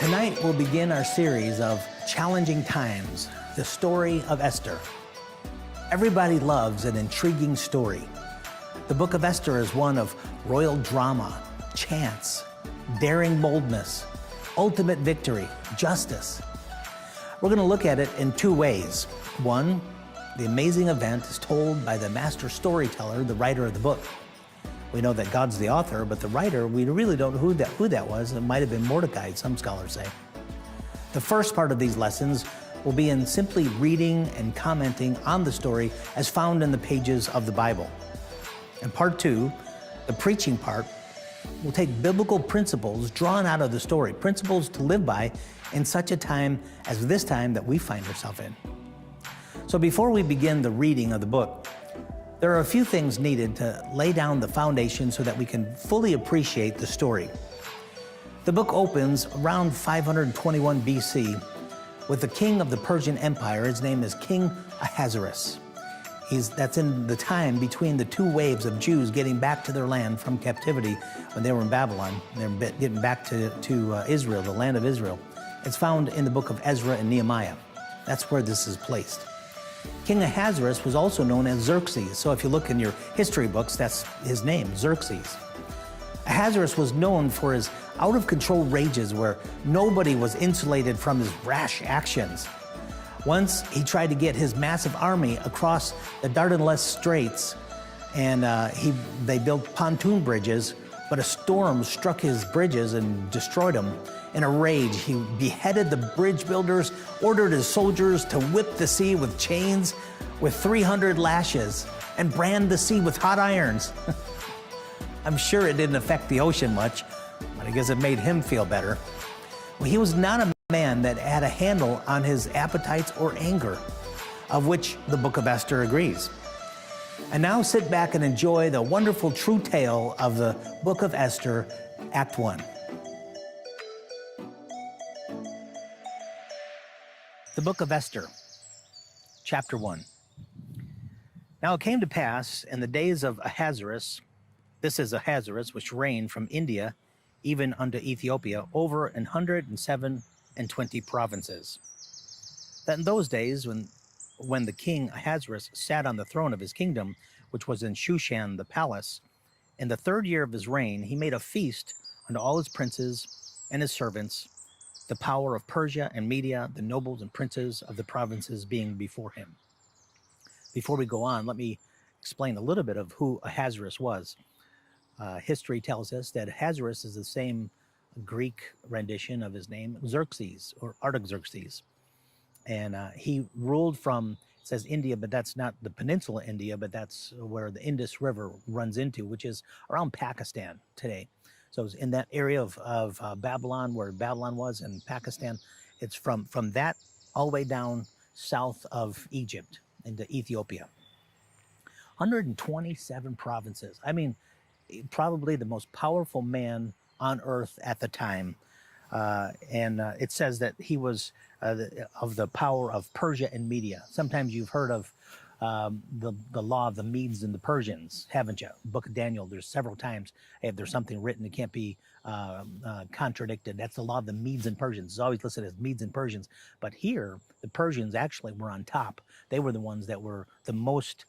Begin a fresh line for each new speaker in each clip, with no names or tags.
Tonight we'll begin our series of challenging times, the story of Esther. Everybody loves an intriguing story. The book of Esther is one of royal drama, chance, daring boldness, ultimate victory, justice. We're going to look at it in two ways. One, the amazing event is told by the master storyteller, the writer of the book. We know that God's the author, but the writer, we really don't know who that was. It might have been Mordecai, some scholars say. The first part of these lessons will be in simply reading and commenting on the story as found in the pages of the Bible. And part two, the preaching part, will take biblical principles drawn out of the story, principles to live by in such a time as this time that we find ourselves in. So before we begin the reading of the book, there are a few things needed to lay down the foundation so that we can fully appreciate the story. The book opens around 521 BC with the king of the Persian Empire. His name is King Ahasuerus. That's in the time between the two waves of Jews getting back to their land from captivity when they were in Babylon. They're getting back to Israel, the land of Israel. It's found in the book of Ezra and Nehemiah. That's where this is placed. King Ahasuerus was also known as Xerxes. So if you look in your history books, that's his name, Xerxes. Ahasuerus was known for his out-of-control rages where nobody was insulated from his rash actions. Once he tried to get his massive army across the Dardanelles Straits, and they built pontoon bridges, but a storm struck his bridges and destroyed them. In a rage, he beheaded the bridge builders, ordered his soldiers to whip the sea with chains with 300 lashes and brand the sea with hot irons. I'm sure it didn't affect the ocean much, but I guess it made him feel better. Well, he was not a man that had a handle on his appetites or anger, of which the book of Esther agrees. And now sit back and enjoy the wonderful true tale of the book of Esther, Act 1. The book of Esther, chapter 1. Now it came to pass in the days of Ahasuerus, this is Ahasuerus, which reigned from India even unto Ethiopia, over 127 provinces. That in those days, when the king Ahasuerus sat on the throne of his kingdom, which was in Shushan the palace, in the 3rd year of his reign, he made a feast unto all his princes and his servants, the power of Persia and Media, the nobles and princes of the provinces being before him. Before we go on, let me explain a little bit of who Ahasuerus was. History tells us that Ahasuerus is the same Greek rendition of his name, Xerxes, or Artaxerxes. And he ruled from, it says India, but that's not the peninsula India, but that's where the Indus River runs into, which is around Pakistan today. So it's in that area of Babylon, where Babylon was in Pakistan. It's from that all the way down south of Egypt into Ethiopia. 127 provinces. I mean, probably the most powerful man on earth at the time. It says that he was of the power of Persia and Media. Sometimes you've heard of the law of the Medes and the Persians, haven't you? Book of Daniel, there's several times, if there's something written that can't be contradicted, that's the law of the Medes and Persians. It's always listed as Medes and Persians. But here, the Persians actually were on top. They were the ones that were the most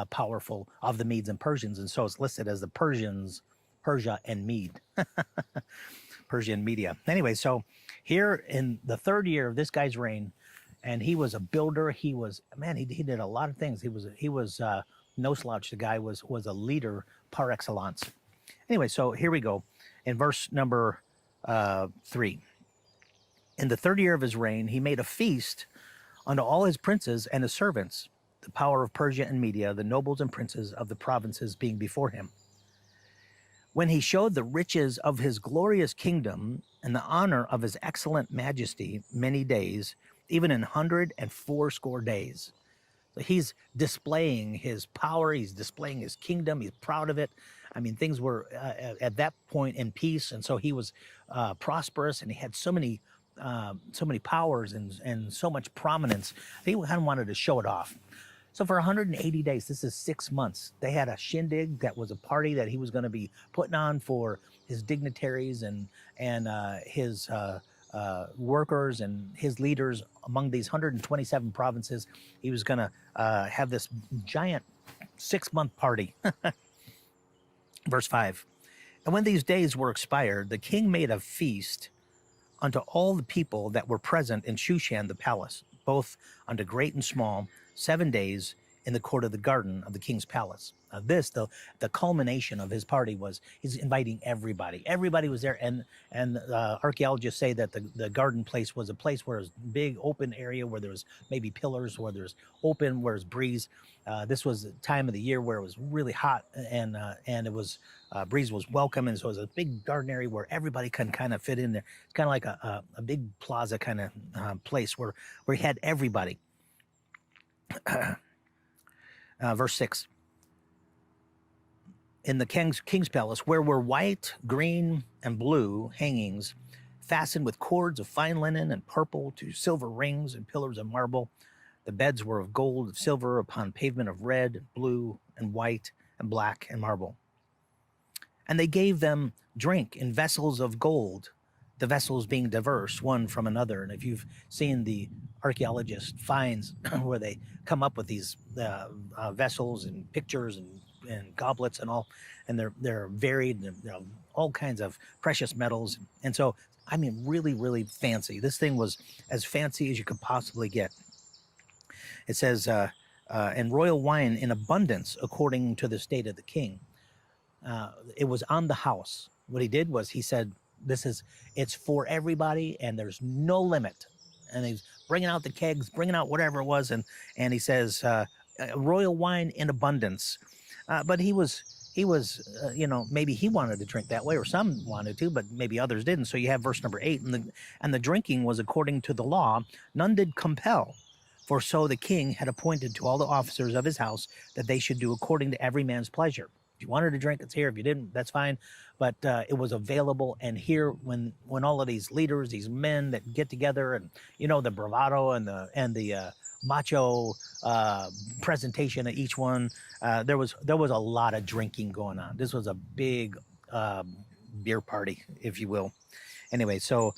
powerful of the Medes and Persians. And so it's listed as the Persians, Persia and Mede. Persian Media. Anyway, so here in the 3rd year of this guy's reign, and he was a builder. He was, man, he did a lot of things. He was no slouch. The guy was a leader par excellence. Anyway, so here we go. In verse number 3. In the 3rd year of his reign, he made a feast unto all his princes and his servants, the power of Persia and Media, the nobles and princes of the provinces being before him. When he showed the riches of his glorious kingdom and the honor of his excellent majesty many days, even in 180 days. So he's displaying his power. He's displaying his kingdom. He's proud of it. I mean, things were at that point in peace. And so he was prosperous, and he had so many powers and so much prominence. He kind of wanted to show it off. So for 180 days, this is 6 months, they had a shindig that was a party that he was going to be putting on for his dignitaries and his workers and his leaders among these 127 provinces. He was going to have this giant 6-month party. Verse 5. And when these days were expired, the king made a feast unto all the people that were present in Shushan the palace, both unto great and small, 7 days in the court of the garden of the king's palace. This, the culmination of his party was he's inviting everybody. Everybody was there, and archaeologists say that the garden place was a place where it was a big open area where there was maybe pillars, where there's open, where there's breeze. This was the time of the year where it was really hot, and it was breeze was welcome, and so it was a big garden area where everybody can kind of fit in there. It's kind of like a big plaza kind of place where he had everybody. Verse 6. In the king's palace, where were white, green, and blue hangings, fastened with cords of fine linen and purple to silver rings and pillars of marble. The beds were of gold and silver upon pavement of red, and blue, and white, and black, and marble. And they gave them drink in vessels of gold, the vessels being diverse one from another. And if you've seen the archaeologist finds where they come up with these vessels and pictures and goblets and all, and they're varied, and all kinds of precious metals. And so, I mean, really, really fancy. This thing was as fancy as you could possibly get. It says, and royal wine in abundance according to the state of the king. It was on the house. What he did was he said, it's for everybody, and there's no limit. And he's bringing out the kegs, bringing out whatever it was, and he says, royal wine in abundance. But he was, maybe he wanted to drink that way, or some wanted to, but maybe others didn't. So you have verse number 8, and the drinking was according to the law. None did compel, for so the king had appointed to all the officers of his house that they should do according to every man's pleasure. If you wanted to drink, it's here. If you didn't, that's fine. But it was available. And here, when all of these leaders, these men that get together, and the bravado and the macho presentation of each one, there was a lot of drinking going on. This was a big beer party, if you will. Anyway, so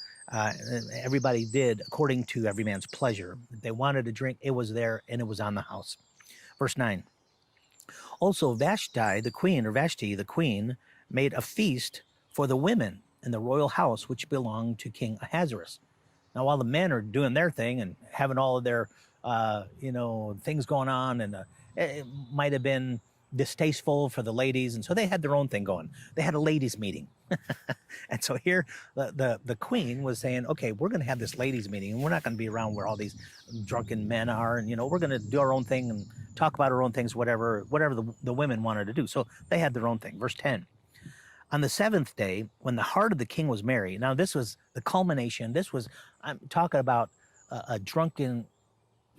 everybody did according to every man's pleasure. If they wanted to drink, it was there, and it was on the house. Verse 9. Also Vashti the queen, made a feast for the women in the royal house which belonged to King Ahasuerus. Now, while the men are doing their thing and having all of their, things going on, and it might have been distasteful for the ladies, and so they had their own thing going. They had a ladies' meeting. And so here the queen was saying, okay, we're going to have this ladies' meeting, and we're not going to be around where all these drunken men are, and we're going to do our own thing and talk about our own things, whatever the women wanted to do. So they had their own thing. Verse 10. On the 7th day, when the heart of the king was merry. Now, this was the culmination. I'm talking about a drunken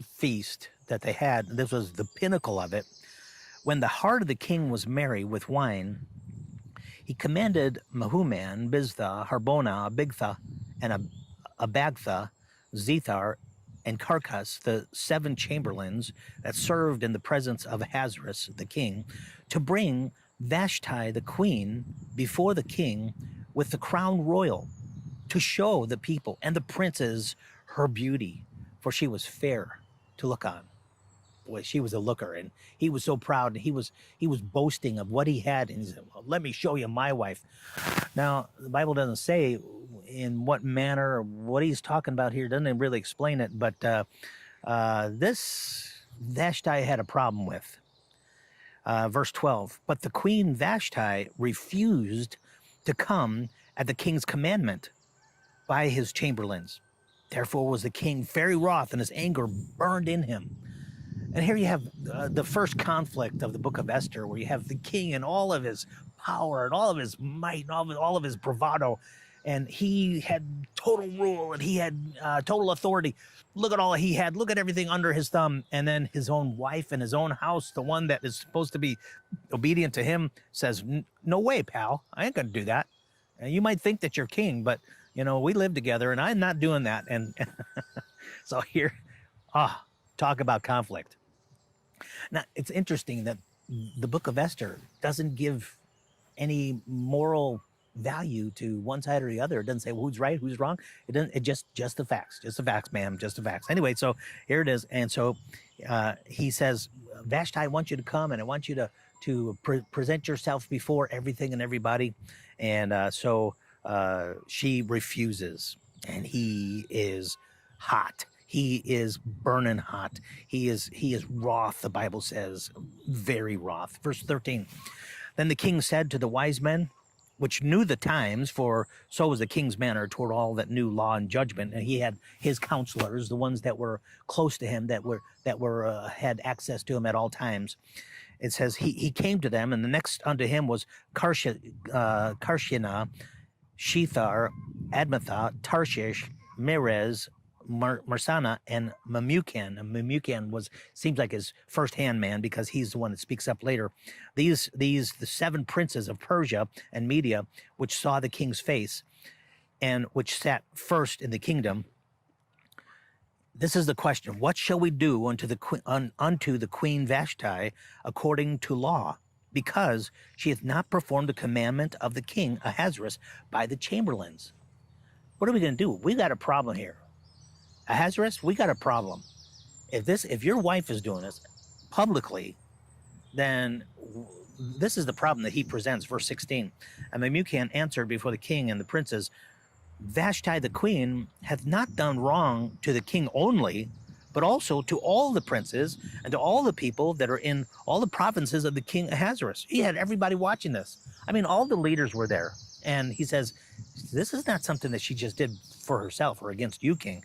feast that they had. This was the pinnacle of it. When the heart of the king was merry with wine, he commanded Mehuman, Biztha, Harbona, Bigtha, and Abagtha, Zethar, and Carcas, the 7 chamberlains that served in the presence of Ahasuerus the king, to bring Vashti the queen before the king with the crown royal, to show the people and the princes her beauty, for she was fair to look on. Boy, she was a looker, and he was so proud, and he was boasting of what he had, and he said, well, let me show you my wife. Now, the Bible doesn't say in what manner or what he's talking about here, doesn't really explain it, but this Vashti had a problem with. Verse 12, but the queen Vashti refused to come at the king's commandment by his chamberlains. Therefore was the king very wroth, and his anger burned in him. And here you have the first conflict of the book of Esther, where you have the king and all of his power and all of his might and all of his bravado. And he had total rule, and he had total authority. Look at all he had. Look at everything under his thumb. And then his own wife and his own house, the one that is supposed to be obedient to him, says, no way, pal. I ain't going to do that. And you might think that you're king, but, we live together, and I'm not doing that. And so here, talk about conflict. Now, it's interesting that the book of Esther doesn't give any moral value to one side or the other. It doesn't say, well, who's right, who's wrong. It doesn't. It just the facts, ma'am, just the facts. Anyway, so here it is. And so he says, Vashti, I want you to come, and I want you to present yourself before everything and everybody. And so she refuses, and he is hot. He is burning hot. He is wroth, the Bible says, very wroth. Verse 13. Then the king said to the wise men, which knew the times, for so was the king's manner toward all that knew law and judgment. And he had his counselors, the ones that were close to him, that had access to him at all times. It says he came to them, and the next unto him was Karshina, Shethar, Admatha, Tarshish, Merez, Marsana, and Memucan. And Memucan seems like his first-hand man, because he's the one that speaks up later. The 7 princes of Persia and Media, which saw the king's face, and which sat first in the kingdom. This is the question: what shall we do unto the queen Vashti according to law? Because she hath not performed the commandment of the king Ahasuerus by the chamberlains. What are we going to do? We got a problem here. Ahasuerus, we got a problem. If your wife is doing this publicly, then this is the problem that he presents. Verse 16. And Memucan answered before the king and the princes, Vashti the queen hath not done wrong to the king only, but also to all the princes and to all the people that are in all the provinces of the king Ahasuerus. He had everybody watching this. I mean, all the leaders were there. And he says, this is not something that she just did for herself or against you, king.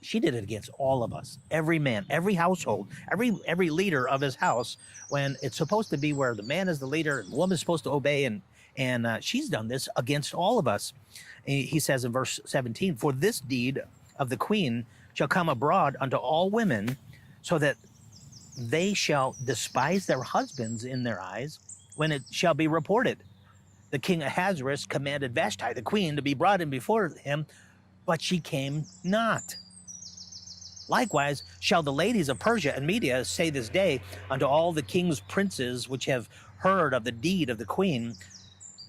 She did it against all of us, every man, every household, every leader of his house, when it's supposed to be where the man is the leader and the woman is supposed to obey. And she's done this against all of us. And he says in verse 17, for this deed of the queen shall come abroad unto all women, so that they shall despise their husbands in their eyes when it shall be reported. The king Ahasuerus commanded Vashti the queen to be brought in before him, but she came not. Likewise shall the ladies of Persia and Media say this day unto all the king's princes which have heard of the deed of the queen,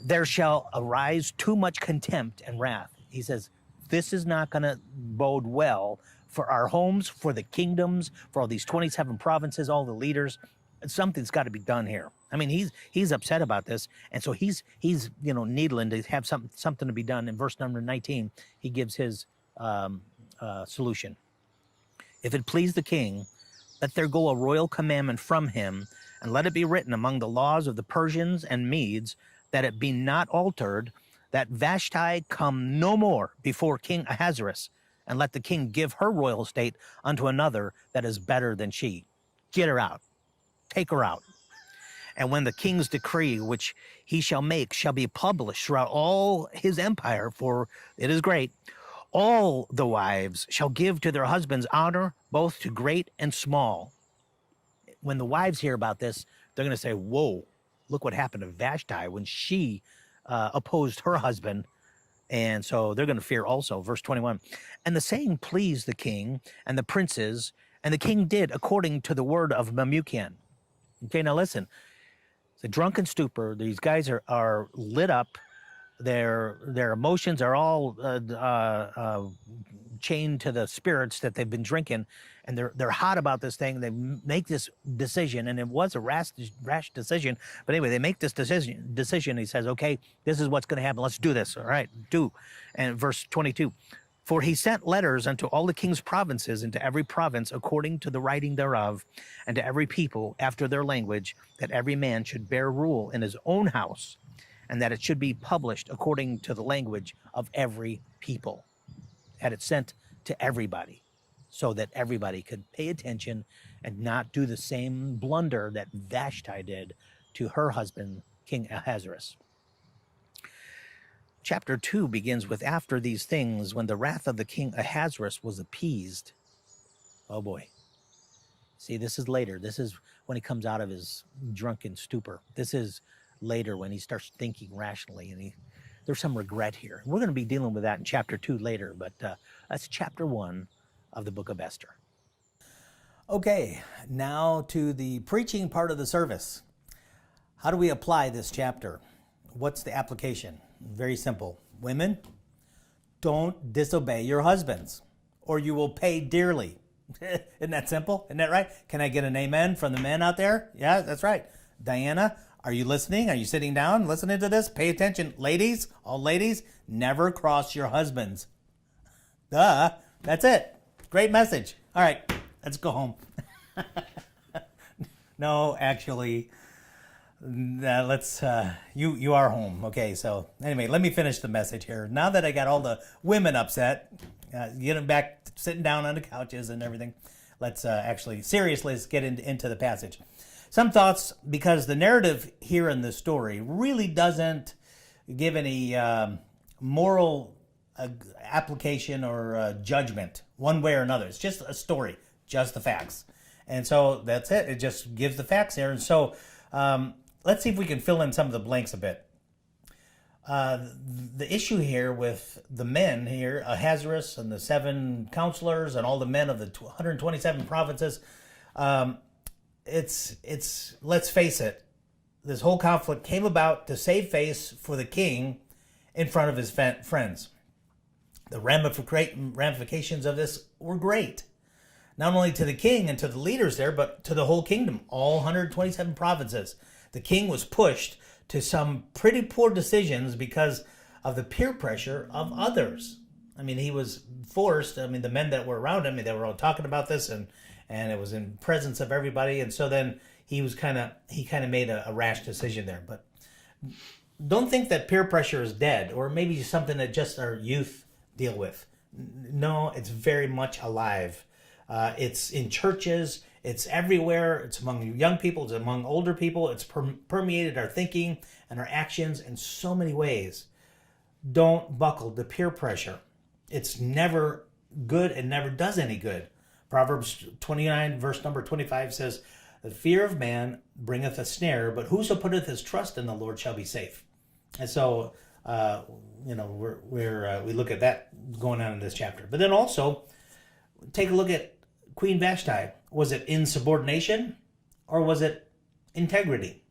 there shall arise too much contempt and wrath. He says, this is not going to bode well for our homes, for the kingdoms, for all these 27 provinces, all the leaders. Something's got to be done here. I mean, he's upset about this, and so he's needling to have something to be done. In verse number 19, he gives his solution. If it please the king, let there go a royal commandment from him, and let it be written among the laws of the Persians and Medes, that it be not altered, that Vashti come no more before King Ahasuerus, and let the king give her royal state unto another that is better than she. Get her out. Take her out. And when the king's decree, which he shall make, shall be published throughout all his empire, for it is great, all the wives shall give to their husbands honor, both to great and small. When the wives hear about this, they're going to say, whoa, look what happened to Vashti when she opposed her husband. And so they're going to fear also. Verse 21. And the saying pleased the king and the princes, and the king did according to the word of Memucan. Okay, now listen. It's a drunken stupor. These guys are lit up. Their emotions are all chained to the spirits that they've been drinking, and they're hot about this thing. They make this decision, and it was a rash decision. But anyway, they make this decision. He says, okay, this is what's going to happen. Let's do this. All right, do. And verse 22, for he sent letters unto all the king's provinces, and to every province according to the writing thereof, and to every people after their language, that every man should bear rule in his own house, and that it should be published according to the language of every people. Had it sent to everybody, so that everybody could pay attention and not do the same blunder that Vashti did to her husband, King Ahasuerus. Chapter 2 begins with, after these things, when the wrath of the king Ahasuerus was appeased. Oh boy. See, this is later. This is when he comes out of his drunken stupor. This is later when he starts thinking rationally, and there's some regret here. We're going to be dealing with that in chapter 2 later, but that's chapter 1 of the book of Esther. Okay, now to the preaching part of the service. How do we apply this chapter? What's the application? Very simple. Women, don't disobey your husbands, or you will pay dearly. Isn't that simple? Isn't that right? Can I get an amen from the men out there? Yeah, that's right. Diana, are you listening? Are you sitting down listening to this? Pay attention. Ladies, all ladies, never cross your husbands. Duh. That's it. Great message. All right, let's go home. No, actually, you are home. Okay, so anyway, let me finish the message here. Now that I got all the women upset, getting back, sitting down on the couches and everything, let's seriously, let's get into the passage. Some thoughts, because the narrative here in the story really doesn't give any moral application or judgment one way or another. It's just a story, just the facts. And so that's it. It just gives the facts there. And so let's see if we can fill in some of the blanks a bit. The issue here with the men here, Ahasuerus and the 7 counselors and all the men of the 127 provinces, it's let's face it, this whole conflict came about to save face for the king in front of his friends. The ramifications of this were great, not only to the king and to the leaders there, but to the whole kingdom, all 127 provinces. The king was pushed to some pretty poor decisions because of the peer pressure of others. I mean, he was forced. I mean, the men that were around him, they were all talking about this, and it was in presence of everybody. And so then he kind of made a rash decision there. But don't think that peer pressure is dead, or maybe something that just our youth deal with. No, it's very much alive. It's in churches. It's everywhere. It's among young people. It's among older people. It's permeated our thinking and our actions in so many ways. Don't buckle to peer pressure. It's never good and never does any good. Proverbs 29, verse number 25 says, "The fear of man bringeth a snare, but whoso putteth his trust in the Lord shall be safe." And so, we look at that going on in this chapter. But then also, take a look at Queen Vashti. Was it insubordination or was it integrity?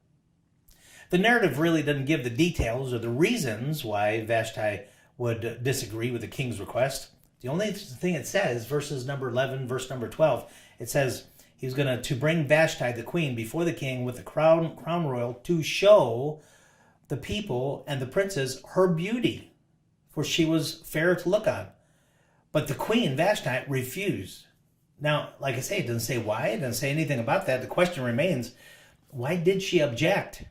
The narrative really doesn't give the details or the reasons why Vashti would disagree with the king's request. The only thing it says, verses number 11, verse number 12, it says he was going to bring Vashti, the queen, before the king with the crown royal to show the people and the princes her beauty, for she was fair to look on. But the queen, Vashti, refused. Now, like I say, it doesn't say why. It doesn't say anything about that. The question remains, why did she object?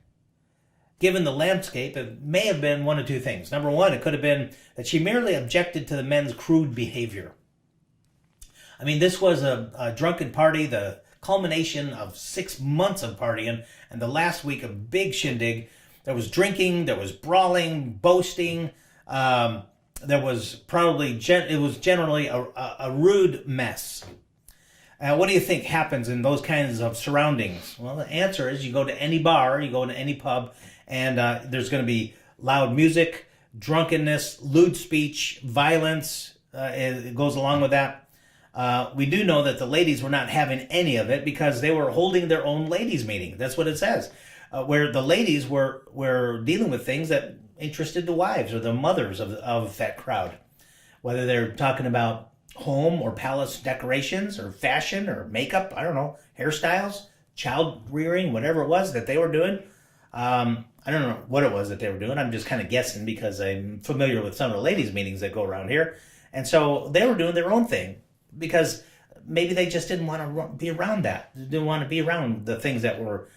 Given the landscape, it may have been one of two things. Number one, it could have been that she merely objected to the men's crude behavior. I mean, this was a drunken party, the culmination of 6 months of partying, and the last week a big shindig. There was drinking, there was brawling, boasting. There was it was generally a rude mess. What do you think happens in those kinds of surroundings? Well, the answer is you go to any bar, you go to any pub, and there's going to be loud music, drunkenness, lewd speech, violence. It goes along with that. We do know that the ladies were not having any of it because they were holding their own ladies' meeting. That's what it says, where the ladies were dealing with things that interested the wives or the mothers of that crowd, whether they're talking about home or palace decorations or fashion or makeup, I don't know, hairstyles, child rearing, whatever it was that they were doing. I don't know what it was that they were doing. I'm just kind of guessing because I'm familiar with some of the ladies' meetings that go around here. And so they were doing their own thing because maybe they just didn't want to be around that. They didn't want to be around the things that were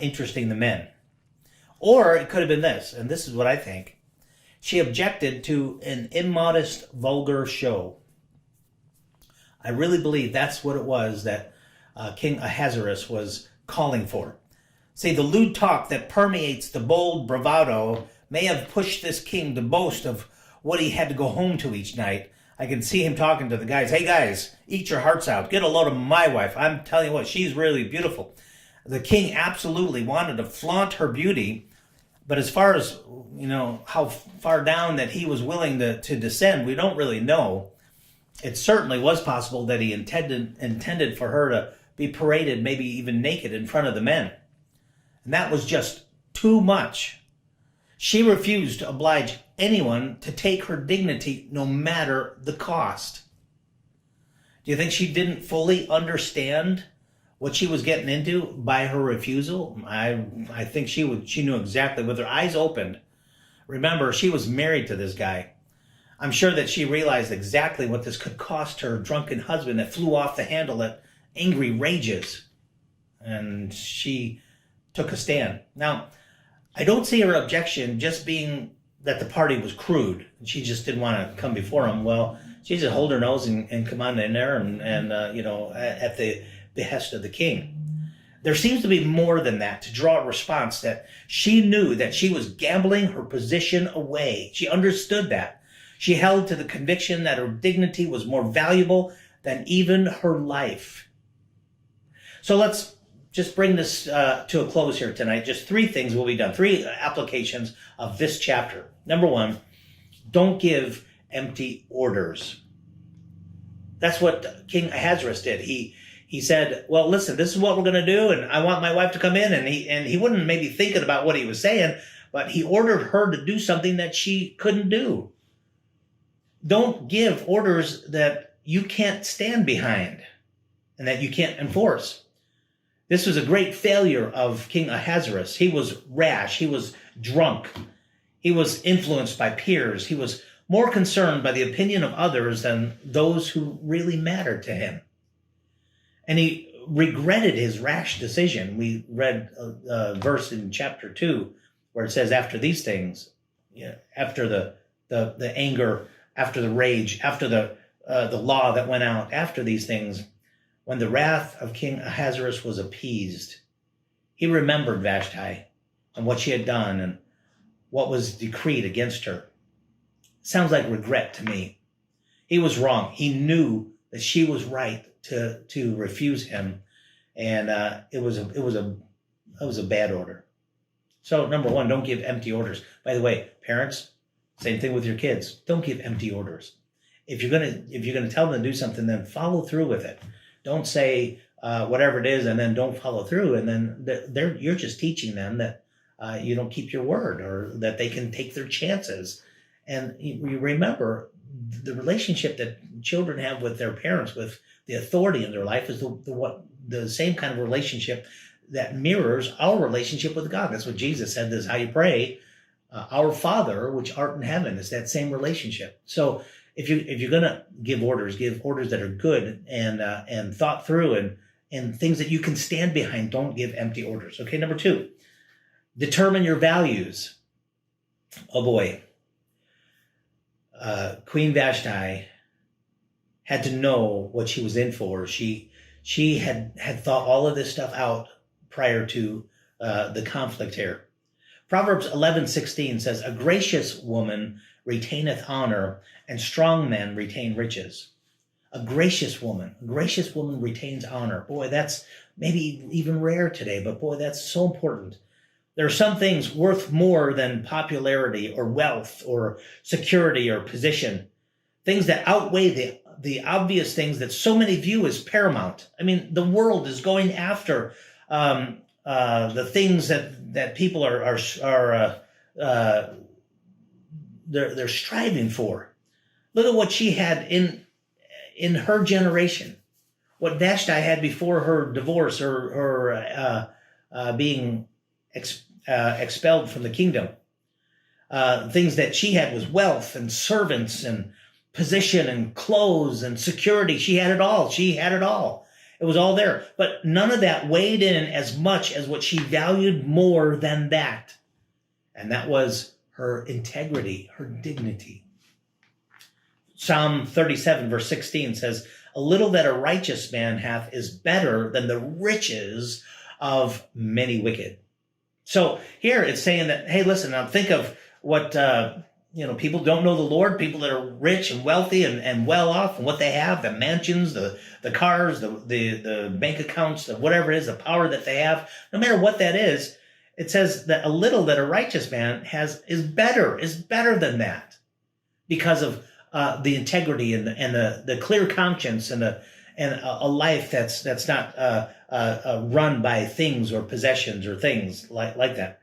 interesting the men. Or it could have been this, and this is what I think. She objected to an immodest, vulgar show. I really believe that's what it was that King Ahasuerus was calling for. See, the lewd talk that permeates the bold bravado may have pushed this king to boast of what he had to go home to each night. I can see him talking to the guys. Hey guys, eat your hearts out. Get a load of my wife. I'm telling you what, she's really beautiful. The king absolutely wanted to flaunt her beauty. But as far as, how far down that he was willing to descend, we don't really know. It certainly was possible that he intended for her to be paraded, maybe even naked in front of the men. And that was just too much. She refused to oblige anyone to take her dignity no matter the cost. Do you think she didn't fully understand what she was getting into by her refusal? I think she knew exactly, with her eyes opened. Remember, she was married to this guy. I'm sure that she realized exactly what this could cost her drunken husband that flew off the handle at angry rages. And she took a stand. Now, I don't see her objection just being that the party was crude and she just didn't want to come before him. Well, she just hold her nose and come on in there and at the behest of the king. There seems to be more than that to draw a response that she knew that she was gambling her position away. She understood that. She held to the conviction that her dignity was more valuable than even her life. So let's just bring this to a close here tonight. Just 3 things will be done. 3 applications of this chapter. Number 1, don't give empty orders. That's what King Ahasuerus did. He said, well, listen, this is what we're going to do, and I want my wife to come in. And he wasn't maybe thinking about what he was saying, but he ordered her to do something that she couldn't do. Don't give orders that you can't stand behind and that you can't enforce. This was a great failure of King Ahasuerus. He was rash. He was drunk. He was influenced by peers. He was more concerned by the opinion of others than those who really mattered to him. And he regretted his rash decision. We read a verse in chapter 2 where it says, after these things, after the anger, after the rage, after the law that went out, after these things, when the wrath of King Ahasuerus was appeased, he remembered Vashti and what she had done and what was decreed against her. Sounds like regret to me. He was wrong. He knew that she was right to refuse him, and it was a bad order. So number 1, don't give empty orders. By the way, parents, same thing with your kids. Don't give empty orders. If you're gonna tell them to do something, then follow through with it. Don't say whatever it is and then don't follow through, and then you're just teaching them that you don't keep your word, or that they can take their chances. And you remember, the relationship that children have with their parents, with the authority in their life, is the same kind of relationship that mirrors our relationship with God. That's what Jesus said. This is how you pray, our Father which art in heaven. It's that same relationship. So if you're gonna give orders that are good and thought through and things that you can stand behind. Don't give empty orders. Okay, number 2, determine your values. Oh boy. Queen Vashti had to know what she was in for. She had thought all of this stuff out prior to the conflict here. Proverbs 11:16 says, a gracious woman retaineth honor, and strong men retain riches. A gracious woman retains honor. Boy, that's maybe even rare today, but boy, that's so important. There are some things worth more than popularity or wealth or security or position, things that outweigh the obvious things that so many view as paramount. I mean, the world is going after the things that people are they're striving for. Look at what she had in her generation, what Vashti had before her divorce or her being expelled from the kingdom. Things that she had was wealth and servants and position and clothes and security. She had it all. It was all there. But none of that weighed in as much as what she valued more than that. And that was her integrity, her dignity. Psalm 37 verse 16 says, a little that a righteous man hath is better than the riches of many wicked. So here it's saying that, hey, listen, now think of what, people don't know the Lord, people that are rich and wealthy and well off, and what they have, the mansions, the cars, the bank accounts, whatever it is, the power that they have, no matter what that is, it says that a little that a righteous man has is better than that, because of the integrity and the clear conscience and a life that's not run by things or possessions or things like that.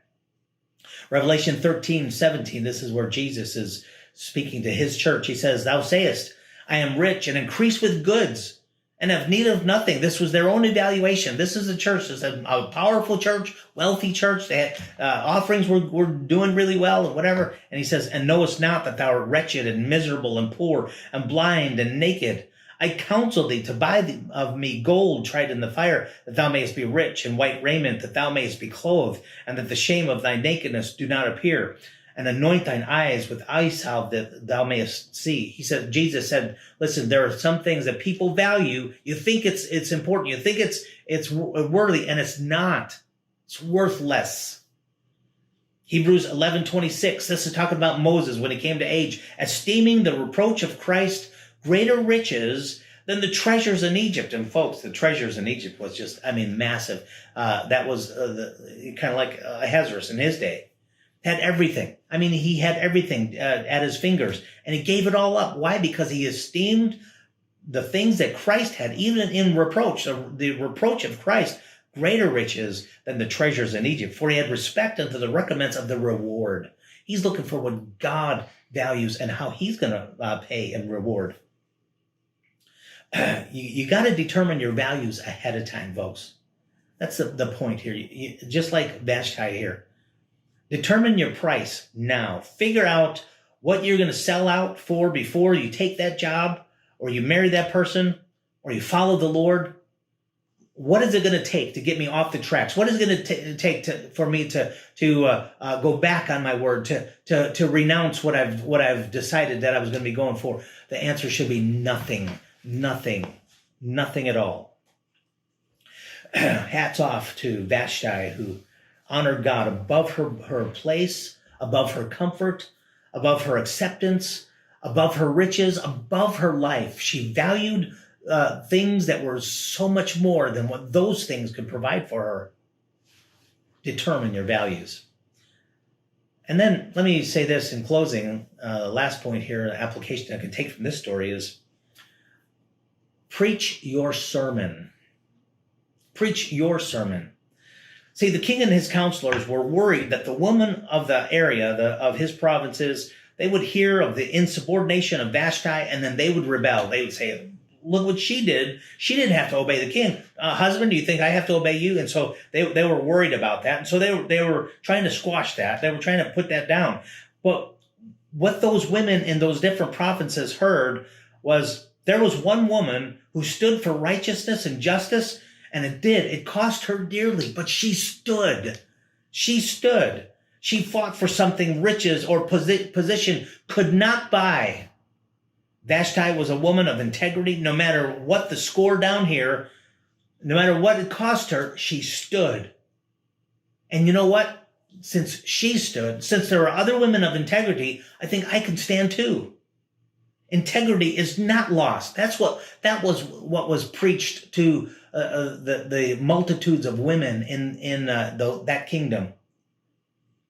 Revelation 13:17, this is where Jesus is speaking to his church. He says, "Thou sayest, I am rich and increase with goods and have need of nothing." This was their own evaluation. This is a church. This is a powerful church, wealthy church. They had, offerings were doing really well and whatever. And he says, "And knowest not that thou art wretched and miserable and poor and blind and naked? I counsel thee to buy of me gold tried in the fire, that thou mayest be rich, and white raiment, that thou mayest be clothed, and that the shame of thy nakedness do not appear. And anoint thine eyes with eye salve, that thou mayest see." He said, Jesus said, listen, there are some things that people value. You think it's important. You think it's worthy, and it's not. It's worthless. Hebrews 11:26. This is talking about Moses when he came to age, esteeming the reproach of Christ greater riches than the treasures in Egypt. And folks, the treasures in Egypt was just, massive. That was kind of like Ahasuerus in his day. Had everything. He had everything at his fingers, and he gave it all up. Why? Because he esteemed the things that Christ had, even in reproach, the reproach of Christ, greater riches than the treasures in Egypt. For he had respect unto the recompense of the reward. He's looking for what God values and how he's going to pay and reward. You got to determine your values ahead of time, folks. That's the point here. Just like Vashti here. Determine your price now. Figure out what you're going to sell out for before you take that job, or you marry that person, or you follow the Lord. What is it going to take to get me off the tracks? What is it going to take for me to go back on my word, to renounce what I've decided that I was going to be going for? The answer should be nothing at all. Hats off to Vashti, who honored God above her place, above her comfort, above her acceptance, above her riches, above her life. She valued things that were so much more than what those things could provide for her. Determine your values. And then let me say this in closing. Last point here, application I can take from this story is preach your sermon. Preach your sermon. See, the king and his counselors were worried that the women of the area, of his provinces, they would hear of the insubordination of Vashti, and then they would rebel. They would say, look what she did. She didn't have to obey the king. Husband, do you think I have to obey you? And so they were worried about that. And so they were trying to squash that. They were trying to put that down. But what those women in those different provinces heard was there was one woman who stood for righteousness and justice, and it cost her dearly, but she stood. She stood. She fought for something riches or position could not buy. Vashti was a woman of integrity. No matter what the score down here, no matter what it cost her, she stood. And you know what? Since she stood, since there are other women of integrity, I think I can stand too. Integrity is not lost. That was what was preached to the multitudes of women in that kingdom.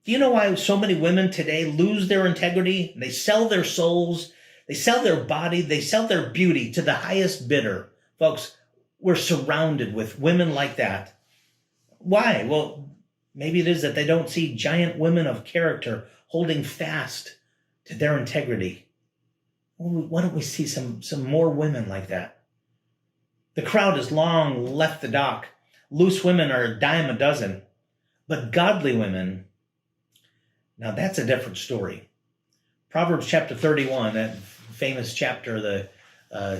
Do you know why so many women today lose their integrity? They sell their souls, they sell their body, they sell their beauty to the highest bidder. Folks, we're surrounded with women like that. Why? Well, maybe it is that they don't see giant women of character holding fast to their integrity. Why don't we see some more women like that? The crowd has long left the dock. Loose women are a dime a dozen. But godly women, now that's a different story. Proverbs chapter 31, that famous chapter, the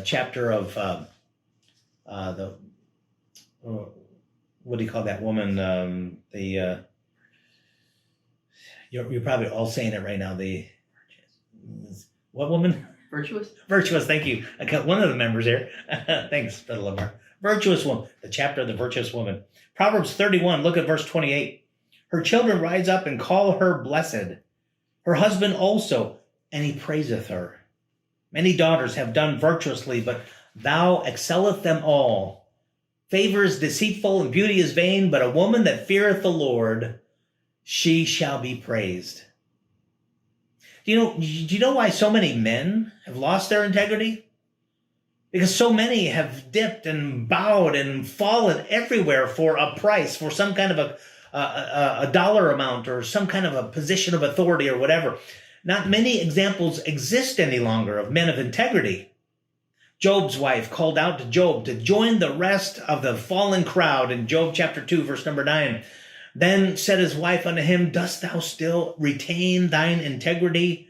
chapter of what do you call that woman? You're probably all saying it right now. What woman?
Virtuous?
Virtuous, thank you. I got one of the members here. Thanks, Brother Lamar. Virtuous woman, the chapter of the virtuous woman. Proverbs 31, look at verse 28. Her children rise up and call her blessed. Her husband also, and he praiseth her. Many daughters have done virtuously, but thou excelleth them all. Favor is deceitful and beauty is vain, but a woman that feareth the Lord, she shall be praised. Do you know why so many men have lost their integrity? Because so many have dipped and bowed and fallen everywhere for a price, for some kind of a dollar amount or some kind of a position of authority or whatever. Not many examples exist any longer of men of integrity. Job's wife called out to Job to join the rest of the fallen crowd in Job chapter 2, verse number 9. Then said his wife unto him, dost thou still retain thine integrity?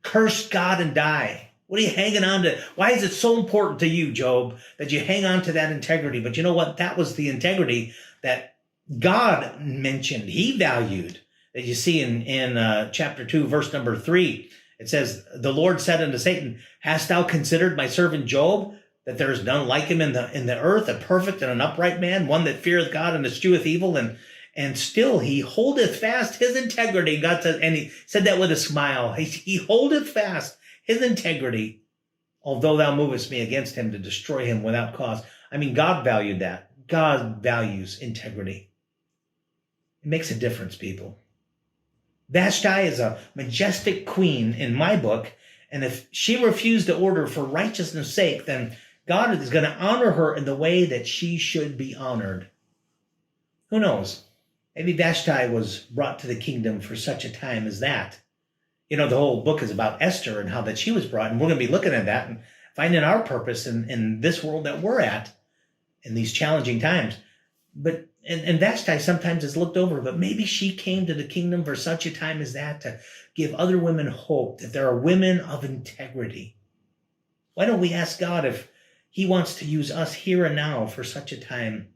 Curse God and die. What are you hanging on to? Why is it so important to you, Job, that you hang on to that integrity? But you know what? That was the integrity that God mentioned. He valued. That you see in chapter 2, verse number 3. It says, the Lord said unto Satan, hast thou considered my servant Job, that there is none like him in the earth, a perfect and an upright man, one that feareth God and escheweth evil, and still he holdeth fast his integrity. God said, and he said that with a smile. He holdeth fast his integrity, although thou movest me against him to destroy him without cause. I mean, God valued that. God values integrity. It makes a difference, people. Vashti is a majestic queen in my book, and if she refused to order for righteousness' sake, then God is going to honor her in the way that she should be honored. Who knows? Maybe Vashti was brought to the kingdom for such a time as that. You know, the whole book is about Esther and how that she was brought, and we're going to be looking at that and finding our purpose in this world that we're at in these challenging times. But and Vashti sometimes is looked over, but maybe she came to the kingdom for such a time as that to give other women hope that there are women of integrity. Why don't we ask God if he wants to use us here and now for such a time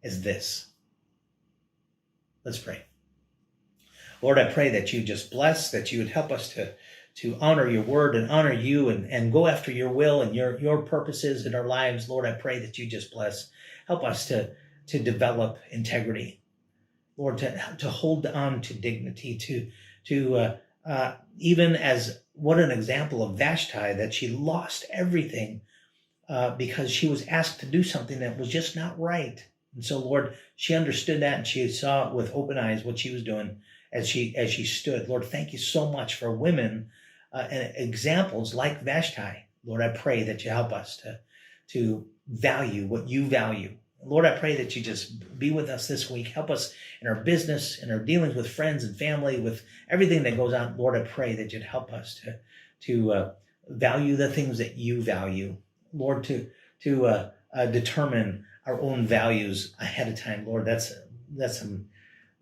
as this? Let's pray. Lord, I pray that you just bless, that you would help us to honor your word and honor you and go after your will and your purposes in our lives. Lord, I pray that you just bless. Help us to develop integrity. Lord, to hold on to dignity, to even as what an example of Vashti, that she lost everything because she was asked to do something that was just not right. And so, Lord, she understood that and she saw with open eyes what she was doing as she stood. Lord, thank you so much for women and examples like Vashti. Lord, I pray that you help us to value what you value. Lord, I pray that you just be with us this week. Help us in our business, in our dealings with friends and family, with everything that goes on. Lord, I pray that you'd help us to value the things that you value. Lord, to determine our own values ahead of time. Lord, that's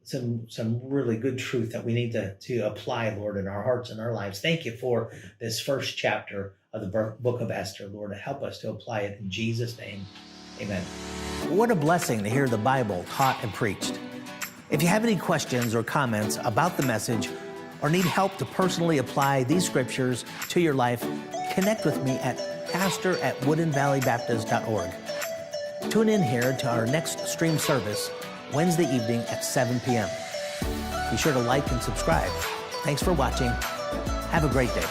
some really good truth that we need to apply, Lord, in our hearts and our lives. Thank you for this first chapter of the book of Esther. Lord, help us to apply it in Jesus' name. Amen.
What a blessing to hear the Bible taught and preached. If you have any questions or comments about the message or need help to personally apply these scriptures to your life, connect with me at pastor@woodenvalleybaptist.org. Tune in here to our next stream service Wednesday evening at 7 p.m. Be sure to like and subscribe. Thanks for watching. Have a great day.